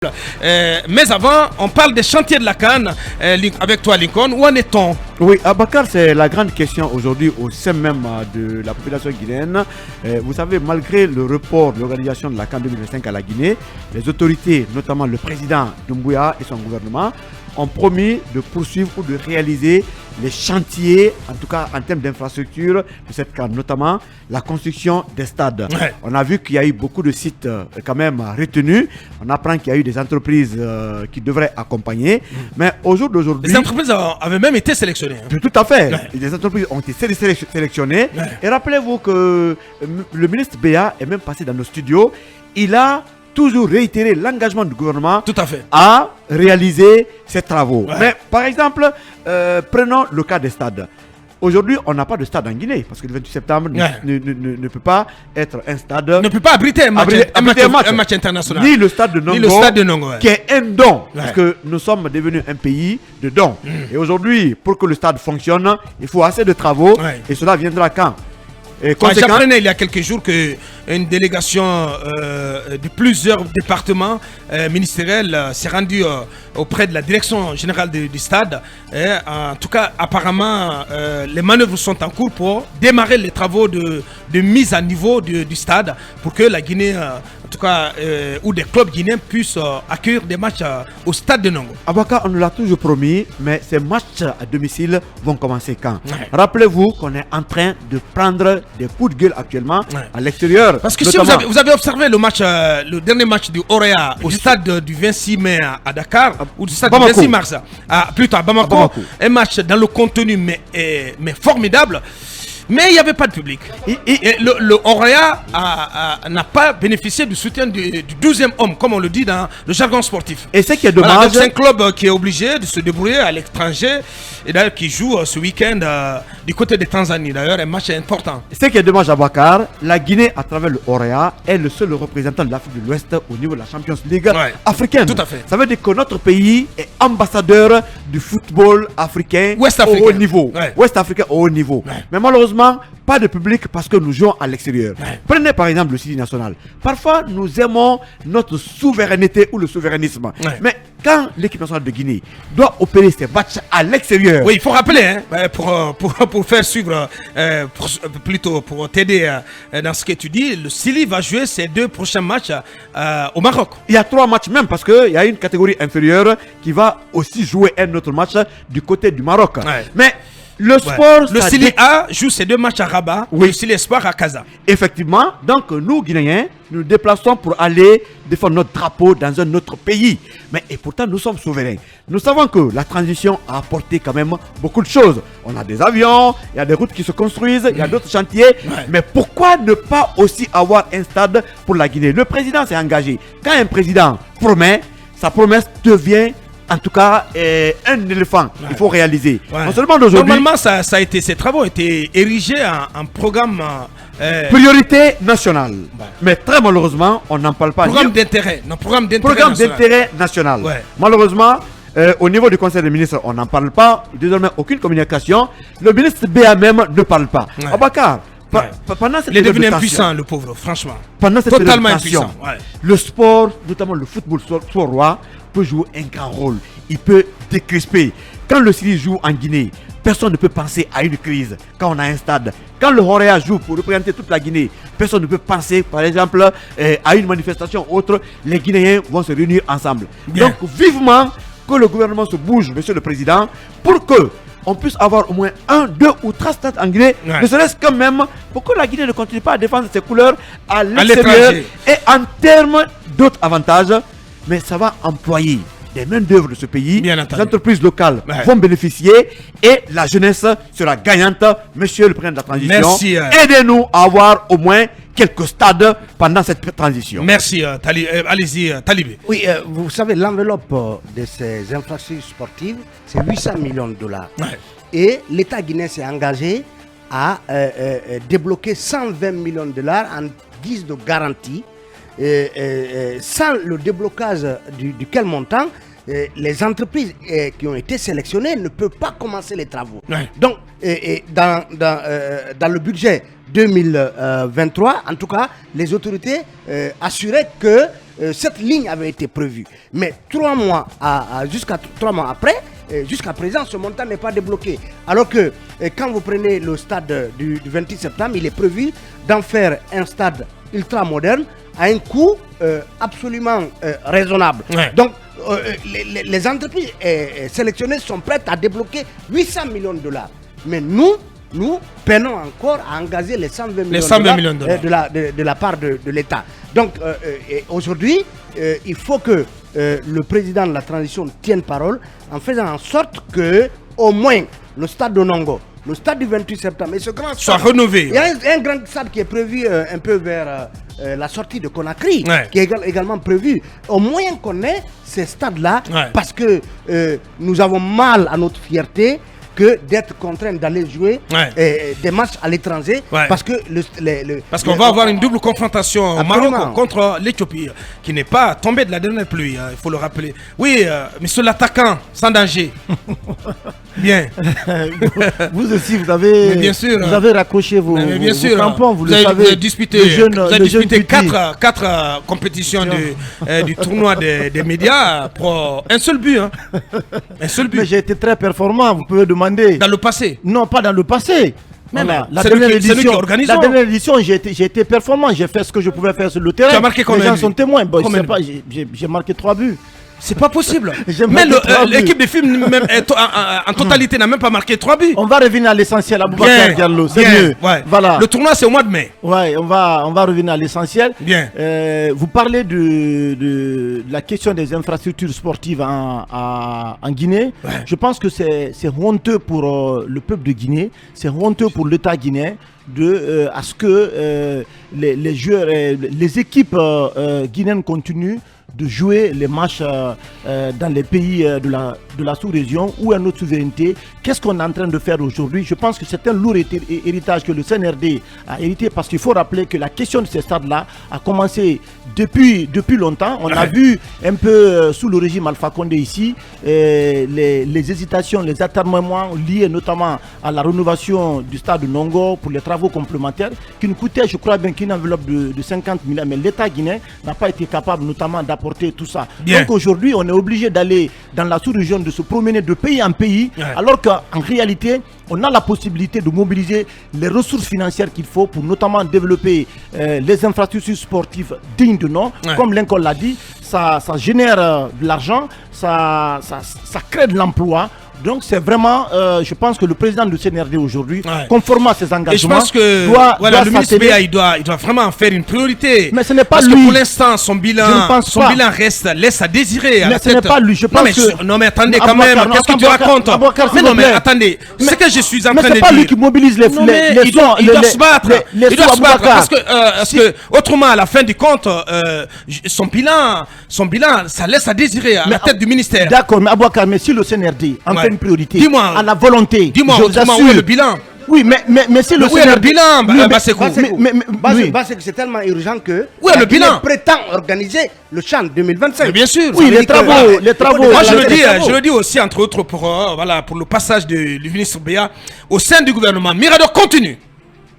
Mais avant, on parle des chantiers de la CAN avec toi, Lincoln. Où en est-on? Oui, Abakar, c'est la grande question aujourd'hui au sein même de la population guinéenne. Vous savez, malgré le report de l'organisation de la CAN 2025 à la Guinée, les autorités, notamment le président Doumbouya et son gouvernement, ont promis de poursuivre ou de réaliser les chantiers, en tout cas en termes d'infrastructure de cette CAN, notamment la construction des stades. Ouais. On a vu qu'il y a eu beaucoup de sites quand même retenus. On apprend qu'il y a eu des entreprises qui devraient accompagner. Mais au jour d'aujourd'hui... Les entreprises avaient même été sélectionnées. Tout à fait. Ouais. Les entreprises ont été sélectionnées. Ouais. Et rappelez-vous que le ministre Béa est même passé dans nos studios. Il a toujours réitéré l'engagement du gouvernement Tout à fait. à réaliser ces travaux. Ouais. Mais par exemple, prenons le cas des stades. Aujourd'hui, on n'a pas de stade en Guinée parce que le 28 septembre Ouais. ne peut pas être un stade. Ne peut pas abriter un match, Abriter un match international. Ni le stade de Nongo, Ni le stade de Nongo, ouais. qui est un don. Ouais. Parce que nous sommes devenus un pays de dons. Et aujourd'hui, pour que le stade fonctionne, il faut assez de travaux. Ouais. Et cela viendra quand? Et J'apprenais il y a quelques jours qu'une délégation de plusieurs départements ministériels s'est rendue auprès de la direction générale du stade. Et, en tout cas, apparemment, les manœuvres sont en cours pour démarrer les travaux de mise à niveau du stade pour que la Guinée, en tout cas, ou des clubs guinéens puissent accueillir des matchs au stade de Nongo. Abaka, on nous l'a toujours promis, mais ces matchs à domicile vont commencer quand? Ouais. Rappelez-vous qu'on est en train de prendre des coups de gueule actuellement Ouais. à l'extérieur. Parce que si vous avez observé le match, le dernier match du Orea au stade du 26 mai à Dakar, ou du stade Bamako. du 26 mars, plutôt à Bamako, Bamako. un match dans le contenu mais formidable. Mais il n'y avait pas de public. Et le Orea n'a pas bénéficié du soutien du 12e homme, comme on le dit dans le jargon sportif. Et ce qui est Voilà, dommage, donc c'est un club qui est obligé de se débrouiller à l'étranger et d'ailleurs qui joue ce week-end du côté de Tanzanie. D'ailleurs, un match important. ce qui est dommage à Bakar, la Guinée, à travers le Orea, est le seul représentant de l'Afrique de l'Ouest au niveau de la Champions League Ouais. africaine. Tout à fait. Ça veut dire que notre pays est ambassadeur du football africain Ouest au africain. haut niveau. Ouais. Ouest africain au haut niveau. Ouais. Mais malheureusement, pas de public parce que nous jouons à l'extérieur. Ouais. Prenez par exemple le Sidi national. Parfois, nous aimons notre souveraineté ou le souverainisme. Ouais. Mais quand l'équipe nationale de Guinée doit opérer ses matchs à l'extérieur, Oui, il faut rappeler, hein, pour faire suivre, plutôt pour t'aider dans ce que tu dis, le Sili va jouer ses 2 prochains matchs au Maroc. il y a 3 matchs même parce qu'il y a une catégorie inférieure qui va aussi jouer un autre match du côté du Maroc. Ouais. Mais le Ouais. sport, Le ça Sili A joue ses 2 matchs à Rabat, Oui. le Sili Espoir à Casa. effectivement, donc nous Guinéens, nous déplaçons pour aller défendre notre drapeau dans un autre pays. Mais et pourtant nous sommes souverains. Nous savons que la transition a apporté quand même beaucoup de choses. On a des avions, il y a des routes qui se construisent, il y a d'autres chantiers. Ouais. Mais pourquoi ne pas aussi avoir un stade pour la Guinée? Le président s'est engagé. Quand un président promet, sa promesse devient en tout cas un éléphant. Il faut réaliser. Ouais. Non seulement d'aujourd'hui, Normalement, ces travaux étaient érigés en programme, priorité nationale. Mais très malheureusement, on n'en parle pas. programme d'intérêt. Non, programme d'intérêt. Programme national. d'intérêt national. Ouais. Malheureusement, au niveau du Conseil des ministres, on n'en parle pas. Désormais, aucune communication. Le ministre BA même ne parle pas. Ouais. Abakar, Ouais. pendant cette Il est période devenu de impuissant, tension, le pauvre, franchement. pendant cette Totalement période de tension, impuissant. Ouais. le sport, notamment le football soit roi, peut jouer un grand rôle. Il peut décrisper. Quand le Sili joue en Guinée, personne ne peut penser à une crise quand on a un stade. Quand le Horea joue pour représenter toute la Guinée, personne ne peut penser, par exemple, à une manifestation autre. Les Guinéens vont se réunir ensemble. Bien. Donc, vivement que le gouvernement se bouge, monsieur le président, pour que on puisse avoir au moins 1, 2 ou 3 stades en Guinée, Ouais. ne serait-ce quand même pour que la Guinée ne continue pas à défendre ses couleurs à l'extérieur l'étranger. et en termes d'autres avantages, mais ça va employer des main-d'œuvre de ce pays. Bien Les entendu. entreprises locales Ouais. vont bénéficier et la jeunesse sera gagnante. Monsieur le président de la transition, Merci, aidez-nous à avoir au moins quelques stades pendant cette transition. Merci, allez-y, Talibé. Oui, vous savez, l'enveloppe de ces infrastructures sportives, c'est 800 millions de dollars. Ouais. Et l'État guinéen s'est engagé à débloquer 120 millions de dollars en guise de garantie. Sans le déblocage duquel montant, les entreprises qui ont été sélectionnées ne peuvent pas commencer les travaux. Ouais. Donc, dans le budget 2023, en tout cas, les autorités assuraient que cette ligne avait été prévue. Mais 3 mois jusqu'à 3 mois après, jusqu'à présent, ce montant n'est pas débloqué. Alors que quand vous prenez le stade du 28 septembre, il est prévu d'en faire un stade ultra moderne à un coût absolument raisonnable. Ouais. Donc, les entreprises sélectionnées sont prêtes à débloquer 800 millions de dollars. Mais nous peinons encore à engager les 120 millions de dollars de la part de l'État. Donc, aujourd'hui, il faut que le président de la transition tienne parole en faisant en sorte que, au moins, le stade de Nongo, le stade du 28 septembre et ce grand soit stade, rénové. Il y a un grand stade qui est prévu un peu vers la sortie de Conakry, qui est également prévu. Au moins qu'on ait ces stades-là, parce que nous avons mal à notre fierté que d'être contraint d'aller jouer des matchs à l'étranger, parce que parce qu'on va avoir une double confrontation au Maroc contre l'Éthiopie, qui n'est pas tombée de la dernière pluie, il faut le rappeler. Oui, monsieur l'attaquant, sans danger. Bien. Vous aussi, vous avez raccroché vos crampons, vous avez disputé 4 compétitions du tournoi des médias pour un seul but. Un seul but. Mais j'ai été très performant, vous pouvez demander. Dans le passé? Non, pas dans le passé. Voilà. La dernière édition, j'ai été performant, j'ai fait ce que je pouvais faire sur le terrain. Tu as marqué combien? Les gens sont témoins. Bon, j'ai marqué 3 buts. C'est pas possible. Mais l'équipe de films en totalité n'a même pas marqué 3 buts. On va revenir à l'essentiel, Aboubacar Diallo. C'est mieux. Voilà. Le tournoi, c'est au mois de mai. Ouais, on va revenir à l'essentiel. Bien. Vous parlez de la question des infrastructures sportives en Guinée. Je pense que c'est honteux pour le peuple de Guinée. C'est honteux pour l'État guinéen à ce que les joueurs, les équipes guinéennes continuent de jouer les matchs dans les pays de la sous-région ou à notre souveraineté. Qu'est-ce qu'on est en train de faire aujourd'hui? Je pense que c'est un lourd héritage que le CNRD a hérité, parce qu'il faut rappeler que la question de ces stades-là a commencé depuis longtemps. On a vu un peu sous le régime Alpha Condé ici les hésitations, les atermoiements liés notamment à la rénovation du stade de Nongo pour les travaux complémentaires qui nous coûtaient, je crois bien, qu'une enveloppe de 50 milliards. Mais l'État guinéen n'a pas été capable notamment d'apporter tout ça. Bien. Donc aujourd'hui, on est obligé d'aller dans la sous-région, de se promener de pays en pays, alors qu'en réalité, on a la possibilité de mobiliser les ressources financières qu'il faut pour notamment développer les infrastructures sportives dignes de nom. Comme Lincoln l'a dit, ça génère de l'argent, ça crée de l'emploi. Donc c'est vraiment, je pense que le président du CNRD aujourd'hui, conformément à ses engagements, et je pense que le ministre Béa, il doit vraiment en faire une priorité. Mais ce n'est pas parce lui. Que pour l'instant, son bilan laisse à désirer. Mais ce n'est pas lui. Je pense non mais attendez quand même, qu'est-ce que tu racontes? Mais non mais attendez, ce que je suis en train de dire. Mais c'est pas lui qui mobilise les fonds. Il doit se battre. Il doit se battre parce que autrement, à la fin du compte, son bilan, ça laisse à désirer à la tête du ministère. D'accord, mais Aboubacar, mais si le CNRD en fait une priorité, à la volonté, dis-moi où est le bilan? Oui, mais si le CNRD, c'est tellement urgent que le bilan prétend organiser le CHAN 2025. Mais bien sûr. Oui, les travaux. Moi, je le dis aussi, entre autres, pour le passage du ministre Béa au sein du gouvernement. Mirador continue.